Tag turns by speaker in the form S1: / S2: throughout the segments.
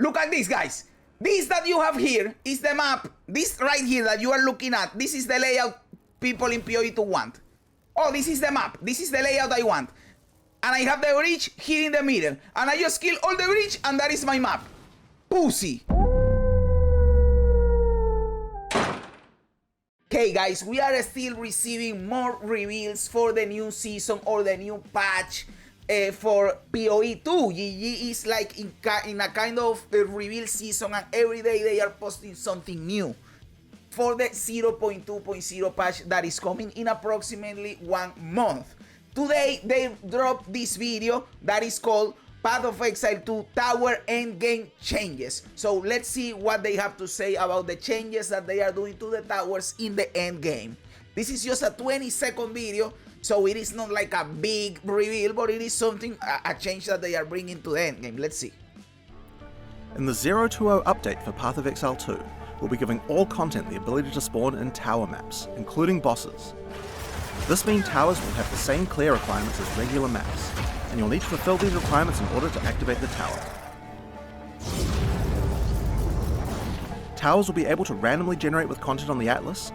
S1: Look at this, guys. This that you have here is the map. This right here that you are looking at, this is the layout people in PoE 2 want. Oh, this is the map. This is the layout I want. And I have the bridge here in the middle. And I just kill all the bridge and that is my map. Pussy. Okay, guys, we are still receiving more reveals for the new season or the new patch for PoE 2. GG is like in a kind of a reveal season, and every day they are posting something new for the 0.2.0 patch that is coming in approximately 1 month. Today they dropped this video that is called Path of Exile 2 Tower Endgame Changes. So let's see what they have to say about the changes that they are doing to the towers in the endgame. This is just a 20-second video, so it is not like a big reveal, but it is something, a change that they are bringing to the endgame. Let's see.
S2: In the 0.2.0 update for Path of Exile 2, we'll be giving all content the ability to spawn in tower maps, including bosses. This means towers will have the same clear requirements as regular maps, and you'll need to fulfill these requirements in order to activate the tower. Towers will be able to randomly generate with content on the Atlas,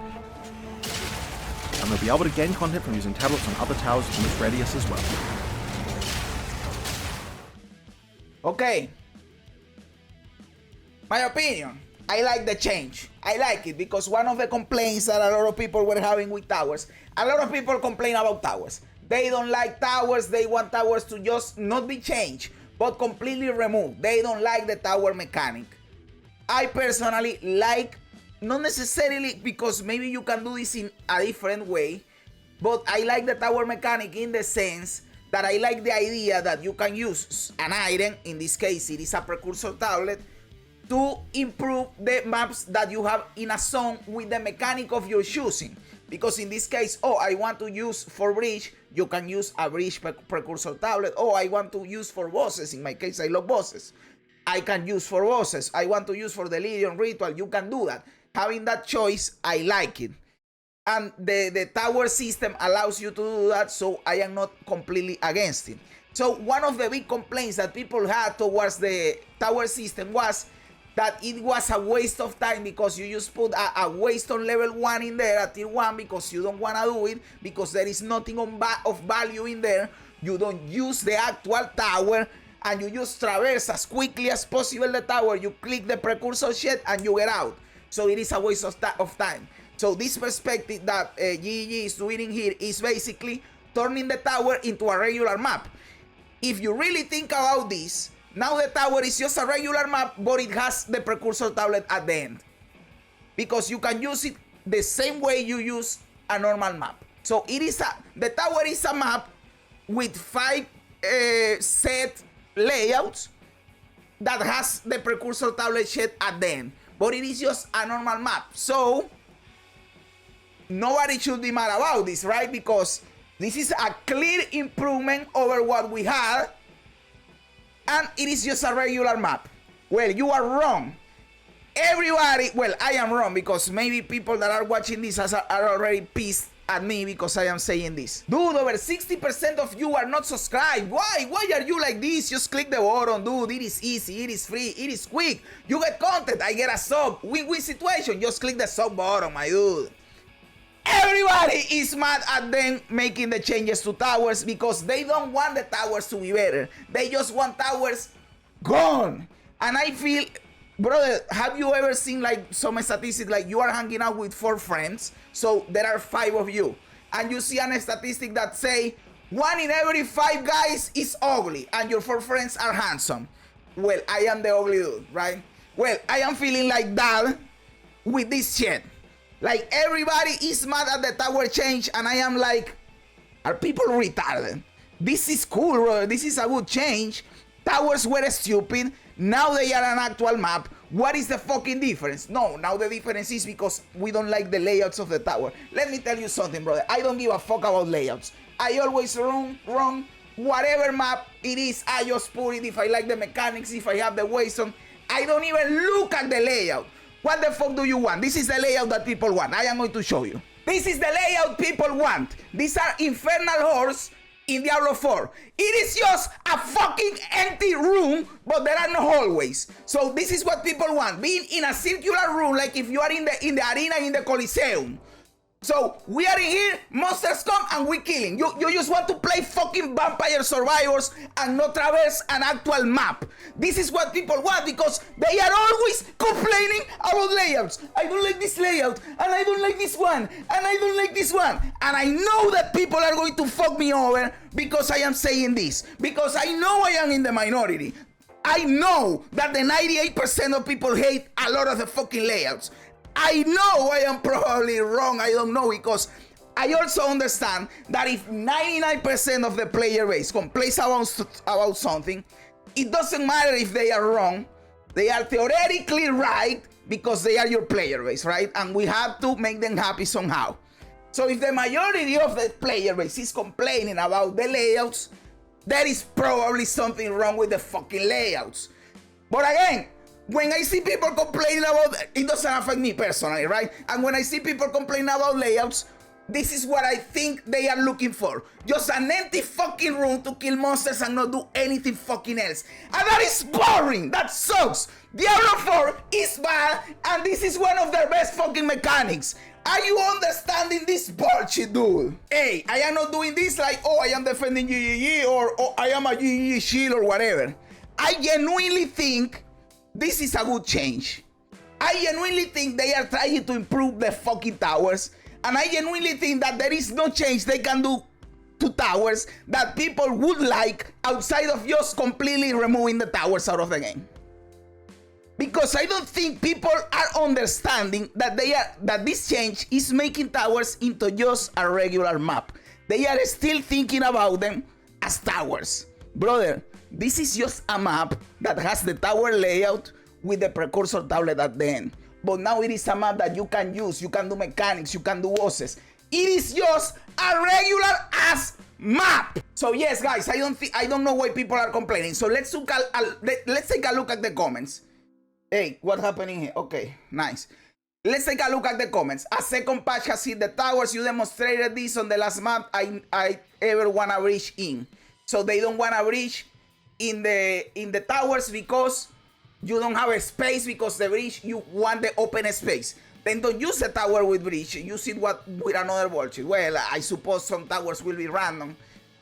S2: and they'll be able to gain content from using tablets on other towers in this radius as well.
S1: Okay. My opinion, I like the change. I like it because one of the complaints that a lot of people were having with towers, a lot of people complain about towers. They don't like towers, they want towers to just not be changed, but completely removed. They don't like the tower mechanic. I personally like, not necessarily because maybe you can do this in a different way, but I like the tower mechanic in the sense that I like the idea that you can use an item, in this case it is a precursor tablet, to improve the maps that you have in a zone with the mechanic of your choosing. Because in this case, oh, I want to use for bridge, you can use a bridge precursor tablet. Oh, I want to use for bosses, in my case I love bosses, I can use for bosses. I want to use for the Legion ritual, you can do that. Having that choice, I like it. And the tower system allows you to do that, so I am not completely against it. So one of the big complaints that people had towards the tower system was that it was a waste of time because you just put a waste on level 1 in there at tier 1 because you don't want to do it, because there is nothing of value in there. You don't use the actual tower and you just traverse as quickly as possible the tower. You click the precursor shit and you get out. So it is a waste of time. So this perspective that GGG is doing in here is basically turning the tower into a regular map. If you really think about this, now the tower is just a regular map, but it has the precursor tablet at the end. Because you can use it the same way you use a normal map. So it is the tower is a map with 5 set layouts that has the precursor tablet shit at the end. But it is just a normal map. So nobody should be mad about this, right? Because this is a clear improvement over what we had. And it is just a regular map. Well, you are wrong. Everybody, well, I am wrong because maybe people that are watching this are already pissed at me because I am saying this. Dude, over 60% of you are not subscribed. Why? Why are you like this? Just click the button, dude. It is easy, it is free, it is quick. You get content, I get a sub. Win-win situation. Just click the sub button, my dude. Everybody is mad at them making the changes to towers because they don't want the towers to be better. They just want towers gone. And I feel, brother, have you ever seen like some statistics like you are hanging out with 4 friends, so there are 5 of you, and you see a statistic that say 1 in every 5 guys is ugly and your 4 friends are handsome? Well, I am the ugly dude, right? Well, I am feeling like that with this shit. Like, everybody is mad at the tower change, and I am like, are people retarded? This is cool, bro. This is a good change. Towers were stupid. Now they are an actual map. What is the fucking difference? No, now the difference is because we don't like the layouts of the tower. Let me tell you something, brother. I don't give a fuck about layouts. I always run whatever map it is. I just put it if I like the mechanics, if I have the ways on. I don't even look at the layout. What the fuck do you want? This is the layout that people want. I am going to show you. This is the layout people want. These are infernal hordes in Diablo 4. It is just a fucking empty room, but there are no hallways. So this is what people want, being in a circular room, like if you are in the arena in the Coliseum. So we are in here, monsters come and we killing. You just want to play fucking Vampire Survivors and not traverse an actual map. This is what people want because they are always complaining about layouts. I don't like this layout, and I don't like this one, and I don't like this one. And I know that people are going to fuck me over because I am saying this. Because I know I am in the minority. I know that the 98% of people hate a lot of the fucking layouts. I know I am probably wrong, I don't know, because I also understand that if 99% of the player base complains about something, it doesn't matter if they are wrong, they are theoretically right because they are your player base, right? And we have to make them happy somehow. So if the majority of the player base is complaining about the layouts, there is probably something wrong with the fucking layouts. But again, when I see people complaining about it, doesn't affect me personally, right? And when I see people complaining about layouts, this is what I think they are looking for. Just an empty fucking room to kill monsters and not do anything fucking else. And that is boring. That sucks. Diablo 4 is bad, and this is one of their best fucking mechanics. Are you understanding this bullshit, dude? Hey, I am not doing this like, oh, I am defending GGG or oh, I am a GGG shield or whatever. I genuinely think this is a good change. I genuinely think they are trying to improve the fucking towers. And I genuinely think that there is no change they can do to towers that people would like outside of just completely removing the towers out of the game. Because I don't think people are understanding that that this change is making towers into just a regular map. They are still thinking about them as towers. Brother, this is just a map that has the tower layout with the precursor tablet at the end. But now it is a map that you can use, you can do mechanics, you can do bosses. It is just a regular ass map. So yes, guys, I don't know why people are complaining. So let's take a look at the comments. Hey, what happened in here? Okay, nice. Let's take a look at the comments. A second patch has hit the towers. You demonstrated this on the last map I ever wanna breach in. So they don't wanna breach in the towers because you don't have a space, because the bridge, you want the open space. Then don't use the tower with bridge, use it with another bullshit. Well, I suppose some towers will be random,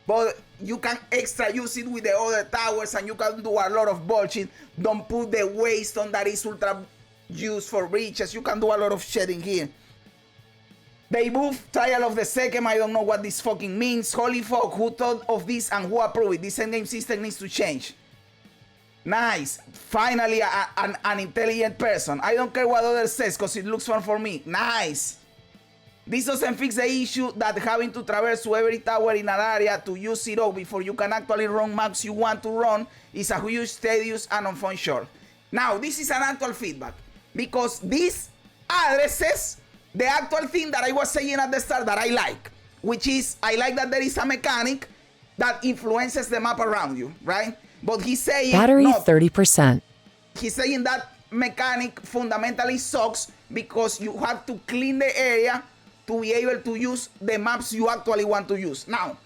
S1: but you can extra use it with the other towers and you can do a lot of bullshit. Don't put the waste on that is ultra used for breaches. You can do a lot of shit in here. They moved Trial of the Second. I don't know what this fucking means. Holy fuck, who thought of this and who approved it? This endgame system needs to change. Nice. Finally, an intelligent person. I don't care what others says because it looks fun for me. Nice. This doesn't fix the issue that having to traverse to every tower in an area to use it all before you can actually run maps you want to run is a huge, tedious, and unfun chore. Now, this is an actual feedback because this addresses the actual thing that I was saying at the start that I like, which is I like that there is a mechanic that influences the map around you, right? But he's saying
S3: battery 30%.
S1: He's saying that mechanic fundamentally sucks because you have to clean the area to be able to use the maps you actually want to use. Now,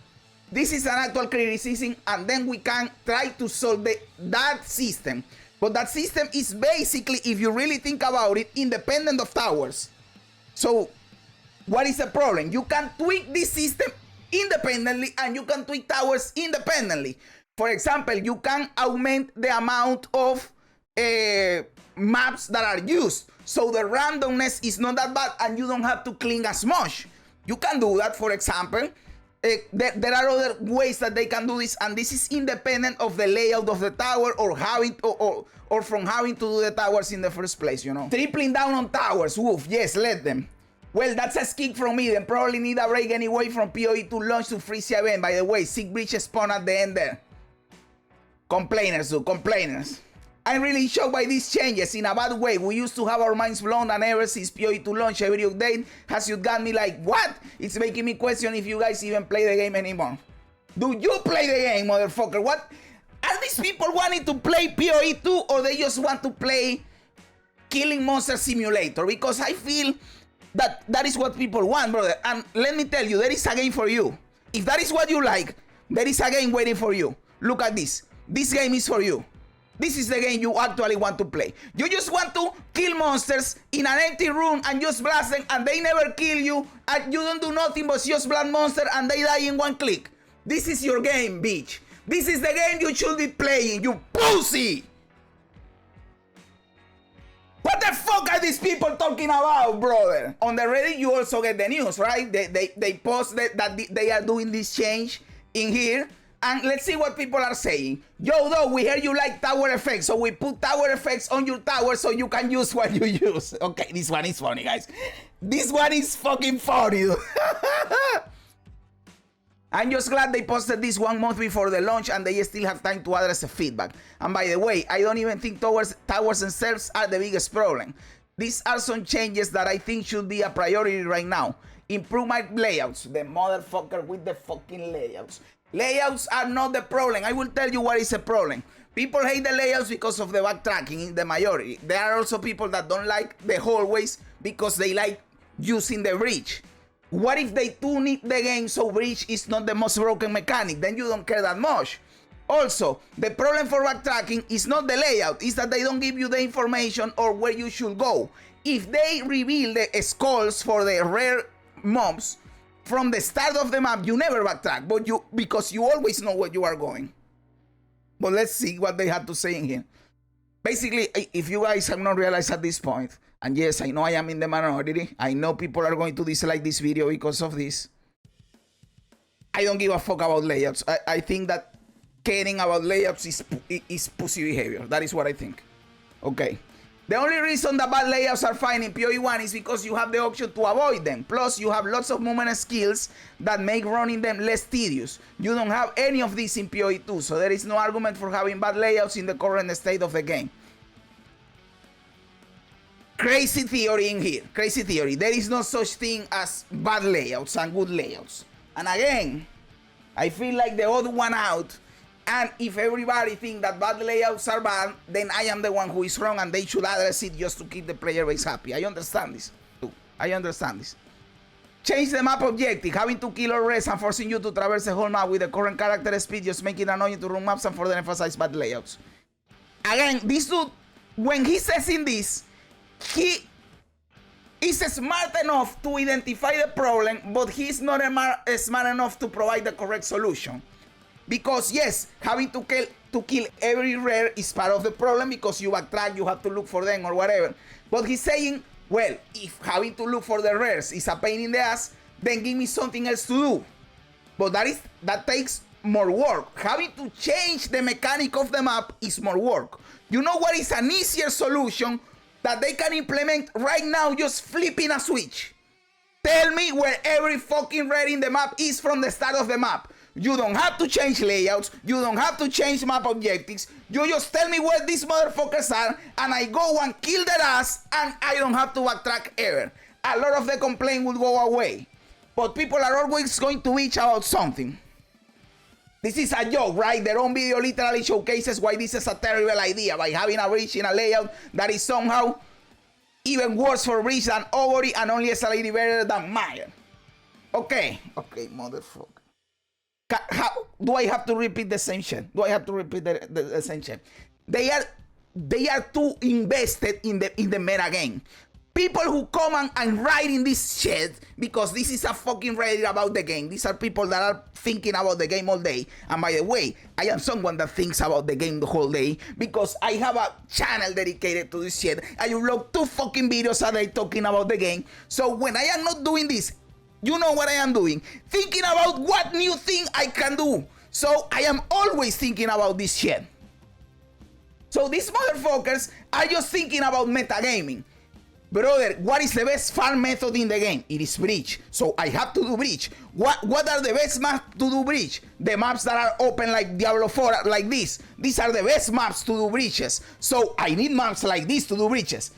S1: this is an actual criticism, and then we can try to solve that system. But that system is basically, if you really think about it, independent of towers. So, what is the problem? You can tweak this system independently, and you can tweak towers independently. For example, you can augment the amount of maps that are used. So the randomness is not that bad and you don't have to clean as much. You can do that, for example. There are other ways that they can do this, and this is independent of the layout of the tower or having or from having to do the towers in the first place, you know. Tripling down on towers, woof, yes, let them. Well, that's a skip from me. They probably need a break anyway from PoE to launch to freeze the event. By the way, sick breach spawn at the end there. Complainers, dude, complainers. I'm really shocked by these changes in a bad way. We used to have our minds blown, and ever since PoE to launch, every update has you got me like, what? It's making me question if you guys even play the game anymore. Do you play the game, motherfucker? What? Are these people wanting to play PoE 2, or they just want to play Killing Monster Simulator? Because I feel that is what people want, brother. And let me tell you, there is a game for you. If that is what you like, There is a game waiting for you. Look at this. This game is for you. This is the game you actually want to play. You just want to kill monsters in an empty room and just blast them and they never kill you and you don't do nothing but just blast monster and they die in one click. This is your game, bitch. This is the game you should be playing, you pussy! What the fuck are these people talking about, brother? On the Reddit, you also get the news, right? They post that they are doing this change in here. And let's see what people are saying. Yo, though, we heard you like tower effects, so we put tower effects on your tower so you can use what you use. Okay, this one is funny, guys. This one is fucking funny. I'm just glad they posted this 1 month before the launch and they still have time to address the feedback. And by the way, I don't even think towers themselves are the biggest problem. These are some changes that I think should be a priority right now. Improve my layouts. The motherfucker with the fucking layouts. Layouts are not the problem. I will tell you what is the problem. People hate the layouts because of the backtracking in the majority. There are also people that don't like the hallways because they like using the bridge. What if they tune it the game so bridge is not the most broken mechanic? Then you don't care that much. Also, the problem for backtracking is not the layout, it's that they don't give you the information or where you should go. If they reveal the skulls for the rare mobs from the start of the map, you never backtrack, because you always know where you are going. But let's see what they have to say in here. Basically, if you guys have not realized at this point, and yes, I know I am in the minority, I know people are going to dislike this video because of this. I don't give a fuck about layouts. I think that caring about layouts is pussy behavior. That is what I think. Okay. The only reason that bad layouts are fine in PoE 1 is because you have the option to avoid them. Plus, you have lots of movement skills that make running them less tedious. You don't have any of these in PoE 2, so there is no argument for having bad layouts in the current state of the game. Crazy theory in here. Crazy theory. There is no such thing as bad layouts and good layouts. And again, I feel like the odd one out. And if everybody thinks that bad layouts are bad, then I am the one who is wrong and they should address it just to keep the player base happy. I understand this too. I understand this. Change the map objective. Having to kill or rest and forcing you to traverse the whole map with the current character speed just make it annoying to run maps and further emphasize bad layouts. Again, this dude, when he says in this, he is smart enough to identify the problem, but he's not smart enough to provide the correct solution. Because yes, having to kill every rare is part of the problem because you backtrack, you have to look for them or whatever. But he's saying, well, if having to look for the rares is a pain in the ass, then give me something else to do. But that takes more work. Having to change the mechanic of the map is more work. You know what is an easier solution that they can implement right now, just flipping a switch? Tell me where every fucking rare in the map is from the start of the map. You don't have to change layouts. You don't have to change map objectives. You just tell me where these motherfuckers are and I go and kill their ass and I don't have to backtrack ever. A lot of the complaint will go away. But people are always going to bitch about something. This is a joke, right? Their own video literally showcases why this is a terrible idea by having a bridge in a layout that is somehow even worse for bridge than Ogori and only slightly better than Maya. Okay, motherfucker. How do I have to repeat the same shit? Do I have to repeat the same shit? They are too invested in the meta game. People who come and write in this shit because this is a fucking Reddit about the game. These are people that are thinking about the game all day. And by the way, I am someone that thinks about the game the whole day because I have a channel dedicated to this shit. I upload 2 fucking videos a day talking about the game. So when I am not doing this, you know what I am doing? Thinking about what new thing I can do. So I am always thinking about this shit. So these motherfuckers are just thinking about metagaming. Brother, what is the best farm method in the game? It is bridge. So I have to do bridge. What are the best maps to do bridge? The maps that are open like Diablo 4, like this. These are the best maps to do bridges. So I need maps like this to do bridges.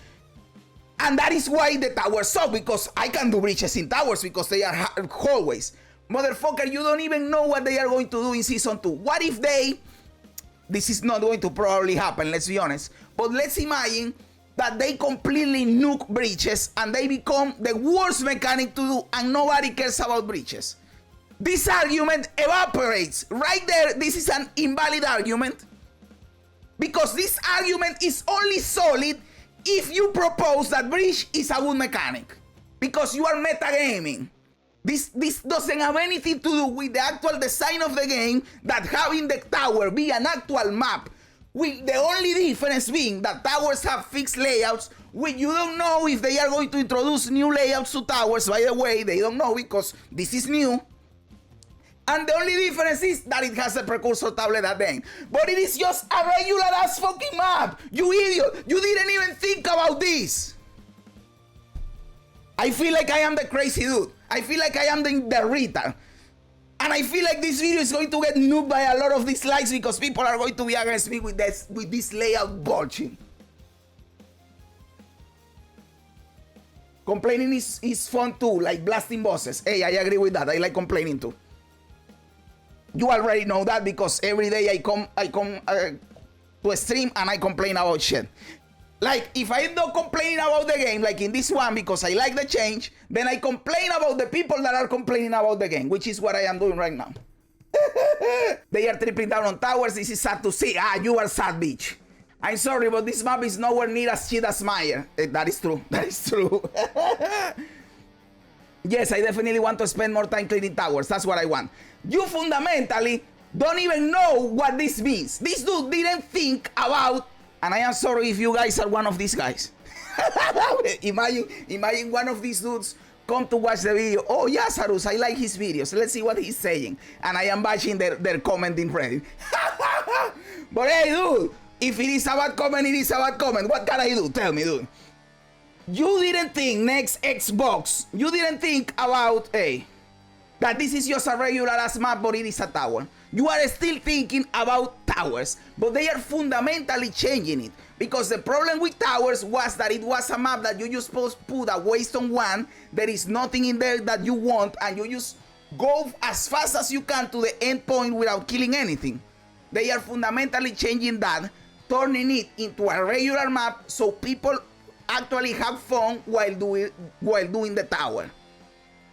S1: And that is why the towers suck, because I can do bridges in towers because they are hallways. Motherfucker, you don't even know what they are going to do in Season 2. What if this is not going to probably happen, let's be honest. But let's imagine that they completely nuke bridges and they become the worst mechanic to do and nobody cares about bridges. This argument evaporates. Right there, this is an invalid argument. Because this argument is only solid if you propose that Breach is a good mechanic. Because you are metagaming. This doesn't have anything to do with the actual design of the game, that having the tower be an actual map, with the only difference being that towers have fixed layouts, which you don't know if they are going to introduce new layouts to towers. By the way, they don't know because this is new. And the only difference is that it has a precursor tablet at the end. But it is just a regular ass fucking map. You idiot. You didn't even think about this. I feel like I am the crazy dude. I feel like I am the retard. And I feel like this video is going to get nuked by a lot of dislikes because people are going to be against me with this layout bullshit. Complaining is fun too, like blasting bosses. Hey, I agree with that. I like complaining too. You already know that because every day I come to a stream and I complain about shit. Like, if I'm not complaining about the game, like in this one, because I like the change, then I complain about the people that are complaining about the game, which is what I am doing right now. They are tripping down on towers. This is sad to see. Ah, you are sad, bitch. I'm sorry, but this map is nowhere near as shit as Meyer. That is true. That is true. Yes, I definitely want to spend more time cleaning towers. That's what I want. You fundamentally don't even know what this means. This dude didn't think about, and I am sorry if you guys are one of these guys. imagine one of these dudes come to watch the video. Oh, yeah, Sarus, I like his videos. Let's see what he's saying. And I am bashing their comment in Reddit. But hey, dude, if it is a bad comment, it is a bad comment. What can I do? Tell me, dude. You didn't think next Xbox. You didn't think about, hey, that this is just a regular ass map, but it is a tower. You are still thinking about towers, but they are fundamentally changing it. Because the problem with towers was that it was a map that you just supposed to put a waste on one. There is nothing in there that you want, and you just go as fast as you can to the end point without killing anything. They are fundamentally changing that, turning it into a regular map so people actually have fun while doing the tower.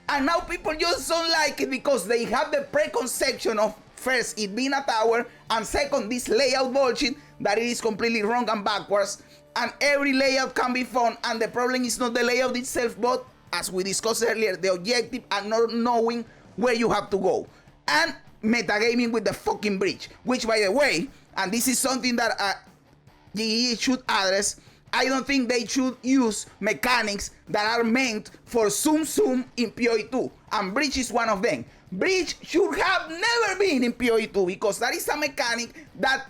S1: And now people just don't like it because they have the preconception of, first, it being a tower, and second, this layout bullshit that it is completely wrong and backwards. And every layout can be fun, and the problem is not the layout itself, but as we discussed earlier, the objective and not knowing where you have to go. And metagaming with the fucking bridge, which, by the way, and this is something that GGG should address, I don't think they should use mechanics that are meant for zoom in PoE 2, and Breach is one of them. Breach should have never been in PoE 2 because that is a mechanic that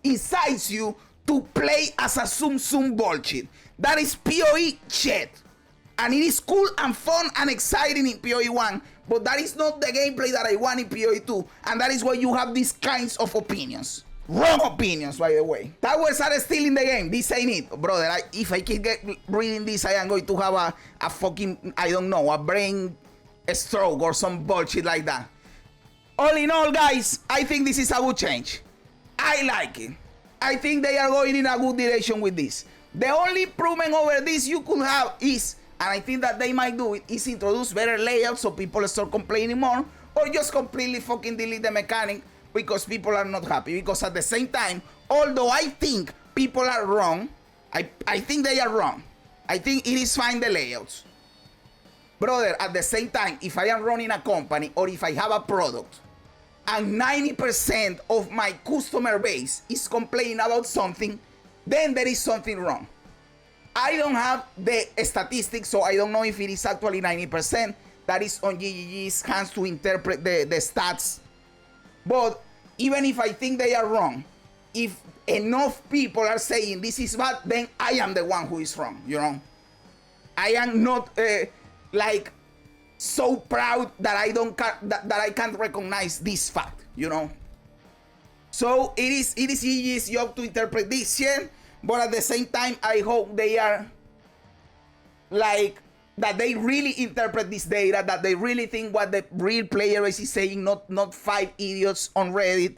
S1: incites you to play as a zoom bullshit. That is PoE shit. And it is cool and fun and exciting in PoE 1, but that is not the gameplay that I want in PoE 2, and that is why you have these kinds of opinions. Wrong opinions, by the way. Towers are still in the game. This ain't it. Brother, if I keep reading this, I am going to have a fucking, I don't know, a brain stroke or some bullshit like that. All in all, guys, I think this is a good change. I like it. I think they are going in a good direction with this. The only improvement over this you could have is, and I think that they might do it, is introduce better layouts so people start complaining more, or just completely fucking delete the mechanic because people are not happy. Because at the same time, although I think people are wrong, I think they are wrong. I think it is fine, the layouts. Brother, at the same time, if I am running a company or if I have a product and 90% of my customer base is complaining about something, then there is something wrong. I don't have the statistics, so I don't know if it is actually 90%. That is on GGG's hands to interpret the stats. But even if I think they are wrong, if enough people are saying this is bad, then I am the one who is wrong, you know? I am not like so proud that I can't recognize this fact, you know? So it is GGG's job to interpret this shit, but at the same time, I hope they are like, that they really interpret this data, that they really think what the real player is saying, not 5 idiots on Reddit,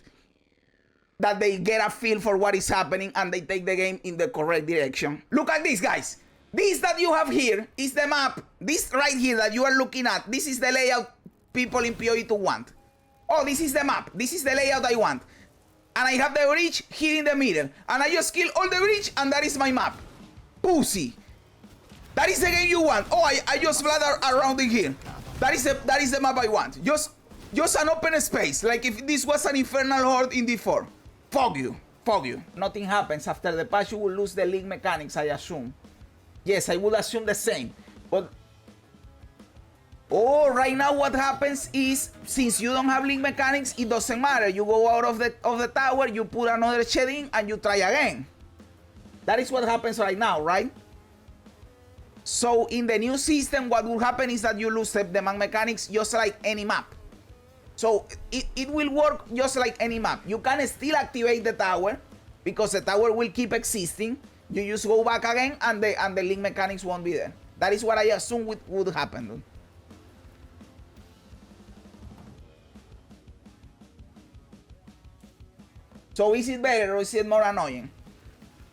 S1: that they get a feel for what is happening and they take the game in the correct direction. Look at this, guys. This that you have here is the map. This right here that you are looking at, this is the layout people in PoE to want. Oh, this is the map. This is the layout I want. And I have the bridge here in the middle. And I just kill all the bridge and that is my map. Pussy. That is the game you want. Oh, I just bladder around in here. That is the map I want. Just an open space. Like if this was an Infernal Horde in D4. Fuck you. Fuck you. Nothing happens. After the patch you will lose the link mechanics, I assume. Yes, I would assume the same. But oh, right now what happens is, since you don't have link mechanics, it doesn't matter. You go out of the tower, you put another shed in, and you try again. That is what happens right now, right? So in the new system, what will happen is that you lose the demand mechanics just like any map. So it will work just like any map. You can still activate the tower because the tower will keep existing. You just go back again and the link mechanics won't be there. That is what I assume would happen, dude. So is it better or is it more annoying?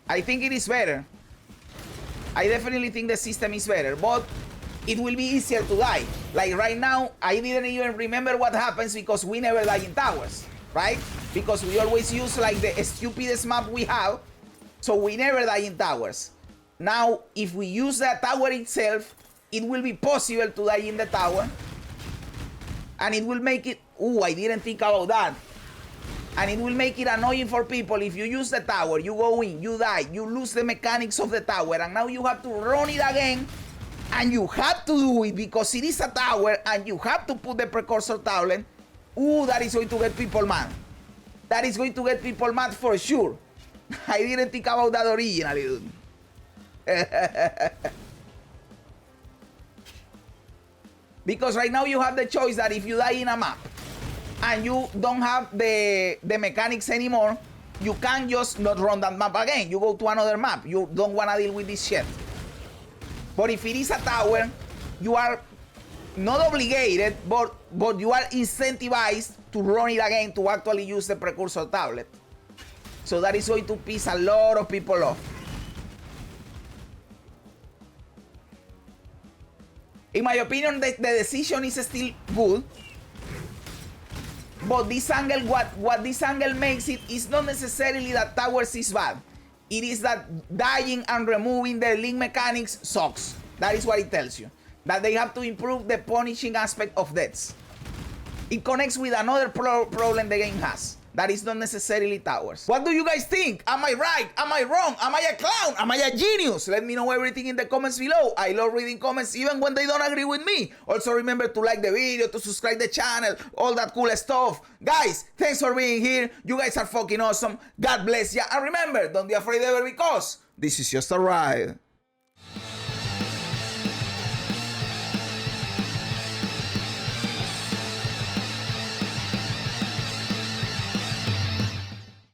S1: I think it is better. I definitely think the system is better, but it will be easier to die. Like right now, I didn't even remember what happens because we never die in towers, right? Because we always use like the stupidest map we have, so we never die in towers. Now, if we use the tower itself, it will be possible to die in the tower. And it will make it... Ooh, I didn't think about that. And it will make it annoying for people if you use the tower, you go in, you die, you lose the mechanics of the tower, and now you have to run it again, and you have to do it because it is a tower, and you have to put the precursor talent. Ooh, that is going to get people mad. That is going to get people mad for sure. I didn't think about that originally, dude. Because right now you have the choice that if you die in a map, and you don't have the mechanics anymore, you can just not run that map again. You go to another map. You don't want to deal with this shit. But if it is a tower, you are not obligated, but you are incentivized to run it again to actually use the precursor tablet. So that is going to piss a lot of people off. In my opinion, the decision is still good. But this angle, what this angle makes it is not necessarily that towers is bad. It is that dying and removing the link mechanics sucks. That is what it tells you. That they have to improve the punishing aspect of deaths. It connects with another problem the game has. That is not necessarily towers. What do you guys think? Am I right? Am I wrong? Am I a clown? Am I a genius? Let me know everything in the comments below. I love reading comments even when they don't agree with me. Also remember to like the video, to subscribe the channel, all that cool stuff. Guys, thanks for being here. You guys are fucking awesome. God bless ya. And remember, don't be afraid ever because this is just a ride.